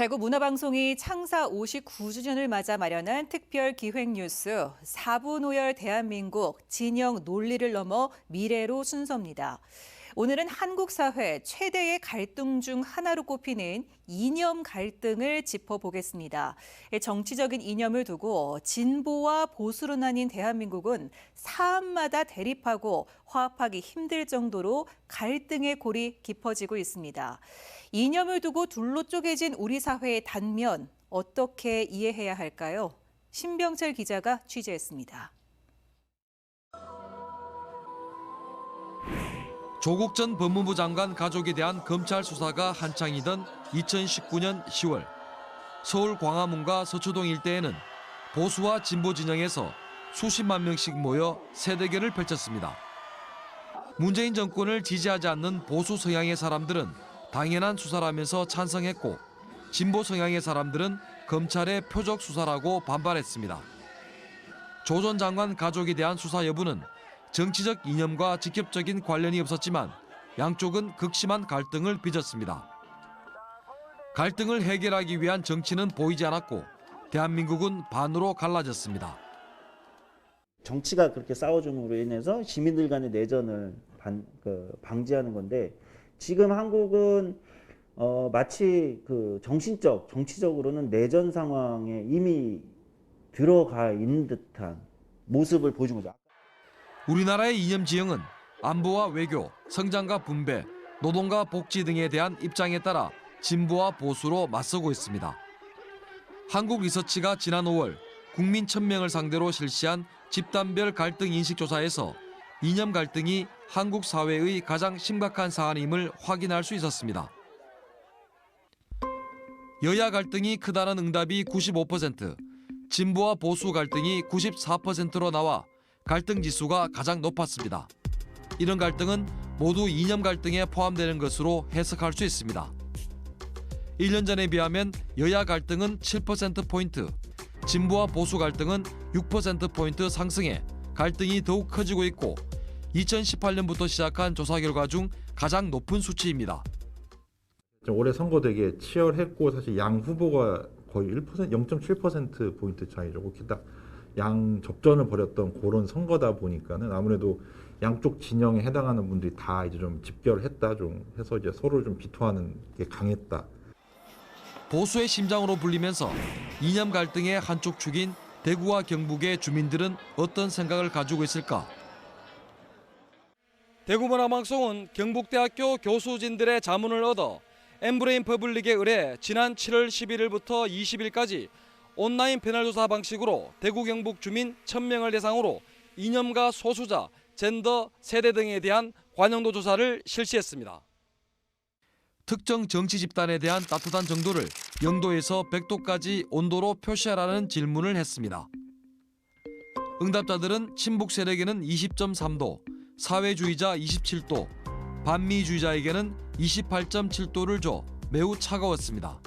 대구 문화방송이 창사 59주년을 맞아 마련한 특별 기획뉴스 4부 노열 대한민국 진영 논리를 넘어 미래로 순서입니다. 오늘은 한국 사회 최대의 갈등 중 하나로 꼽히는 이념 갈등을 짚어보겠습니다. 정치적인 이념을 두고 진보와 보수로 나뉜 대한민국은 사안마다 대립하고 화합하기 힘들 정도로 갈등의 골이 깊어지고 있습니다. 이념을 두고 둘로 쪼개진 우리 사회의 단면 어떻게 이해해야 할까요? 신병철 기자가 취재했습니다. 조국 전 법무부 장관 가족에 대한 검찰 수사가 한창이던 2019년 10월 서울 광화문과 서초동 일대에는 보수와 진보 진영에서 수십만 명씩 모여 세대결을 펼쳤습니다. 문재인 정권을 지지하지 않는 보수 성향의 사람들은 당연한 수사라면서 찬성했고 진보 성향의 사람들은 검찰의 표적 수사라고 반발했습니다. 조 전 장관 가족에 대한 수사 여부는 정치적 이념과 직접적인 관련이 없었지만 양쪽은 극심한 갈등을 빚었습니다. 갈등을 해결하기 위한 정치는 보이지 않았고 대한민국은 반으로 갈라졌습니다. 정치가 그렇게 싸워줌으로 인해서 시민들 간의 내전을 방지하는 건데 지금 한국은 마치 정치적으로는 내전 상황에 이미 들어가 있는 듯한 모습을 보여준 거죠. 우리나라의 이념 지형은 안보와 외교, 성장과 분배, 노동과 복지 등에 대한 입장에 따라 진보와 보수로 맞서고 있습니다. 한국리서치가 지난 5월 국민 1000명을 상대로 실시한 집단별 갈등 인식조사에서 이념 갈등이 한국 사회의 가장 심각한 사안임을 확인할 수 있었습니다. 여야 갈등이 크다는 응답이 95%, 진보와 보수 갈등이 94%로 나와 갈등 지수가 가장 높았습니다. 이런 갈등은 모두 이념 갈등에 포함되는 것으로 해석할 수 있습니다. 1년 전에 비하면 여야 갈등은 7%포인트, 진보와 보수 갈등은 6%포인트 상승해 갈등이 더욱 커지고 있고 2018년부터 시작한 조사 결과 중 가장 높은 수치입니다. 올해 선거 되게 치열했고 사실 양 후보가 거의 0.7%포인트 차이죠. 기타 양 접전을 벌였던 그런 선거다 보니까는 아무래도 양쪽 진영에 해당하는 분들이 다 이제 좀 집결했다 좀 해서 이제 서로 좀 비토하는 게 강했다. 보수의 심장으로 불리면서 이념 갈등의 한쪽 축인 대구와 경북의 주민들은 어떤 생각을 가지고 있을까? 대구문화방송은 경북대학교 교수진들의 자문을 얻어 엠브레인 퍼블릭에 의뢰 지난 7월 11일부터 20일까지 온라인 패널 조사 방식으로 대구 경북 주민 1000명을 대상으로 이념과 소수자, 젠더, 세대 등에 대한 관용도 조사를 실시했습니다. 특정 정치 집단에 대한 따뜻한 정도를 0도에서 100도까지 온도로 표시하라는 질문을 했습니다. 응답자들은 친북 세력에는 20.3도, 사회주의자 27도, 반미주의자에게는 28.7도를 줘 매우 차가웠습니다.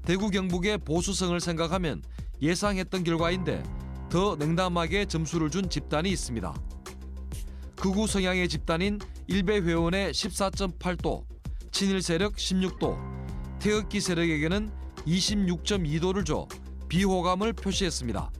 대구 경북의 보수성을 생각하면 예상했던 결과인데 더 냉담하게 점수를 준 집단이 있습니다. 극우 성향의 집단인 일베 회원의 14.8도, 친일 세력 16도, 태극기 세력에게는 26.2도를 줘 비호감을 표시했습니다.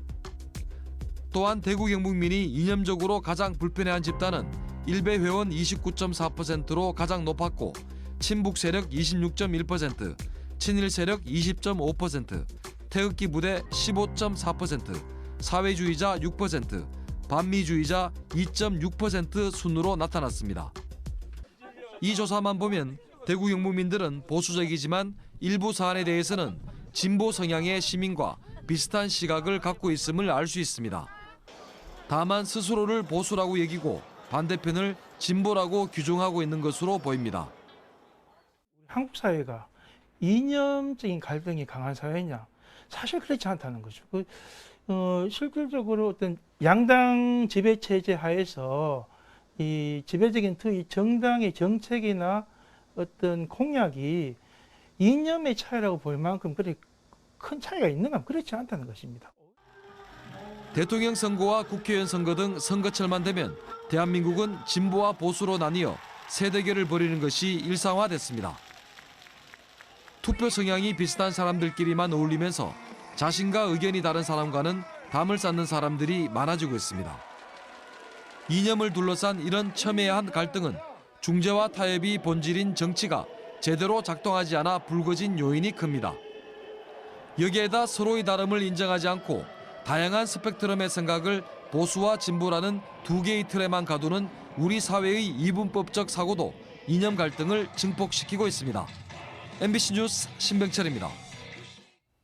또한 대구 경북민이 이념적으로 가장 불편해한 집단은 일베 회원 29.4%로 가장 높았고 친북 세력 26.1%, 친일 세력 20.5%, 태극기 부대 15.4%, 사회주의자 6%, 반미주의자 2.6% 순으로 나타났습니다. 이 조사만 보면 대구 경북민들은 보수적이지만 일부 사안에 대해서는 진보 성향의 시민과 비슷한 시각을 갖고 있음을 알 수 있습니다. 다만 스스로를 보수라고 여기고 반대편을 진보라고 규정하고 있는 것으로 보입니다. 한국 사회가 이념적인 갈등이 강한 사회냐? 사실 그렇지 않다는 거죠. 실질적으로 어떤 양당 지배 체제 하에서 이 지배적인 이 정당의 정책이나 어떤 공약이 이념의 차이라고 볼 만큼 그렇게 큰 차이가 있는가? 그렇지 않다는 것입니다. 대통령 선거와 국회의원 선거 등 선거철만 되면 대한민국은 진보와 보수로 나뉘어 세대결을 벌이는 것이 일상화됐습니다. 투표 성향이 비슷한 사람들끼리만 어울리면서 자신과 의견이 다른 사람과는 담을 쌓는 사람들이 많아지고 있습니다. 이념을 둘러싼 이런 첨예한 갈등은 중재와 타협이 본질인 정치가 제대로 작동하지 않아 불거진 요인이 큽니다. 여기에다 서로의 다름을 인정하지 않고 다양한 스펙트럼의 생각을 보수와 진보라는 두 개의 틀에만 가두는 우리 사회의 이분법적 사고도 이념 갈등을 증폭시키고 있습니다. MBC 뉴스 신병철입니다.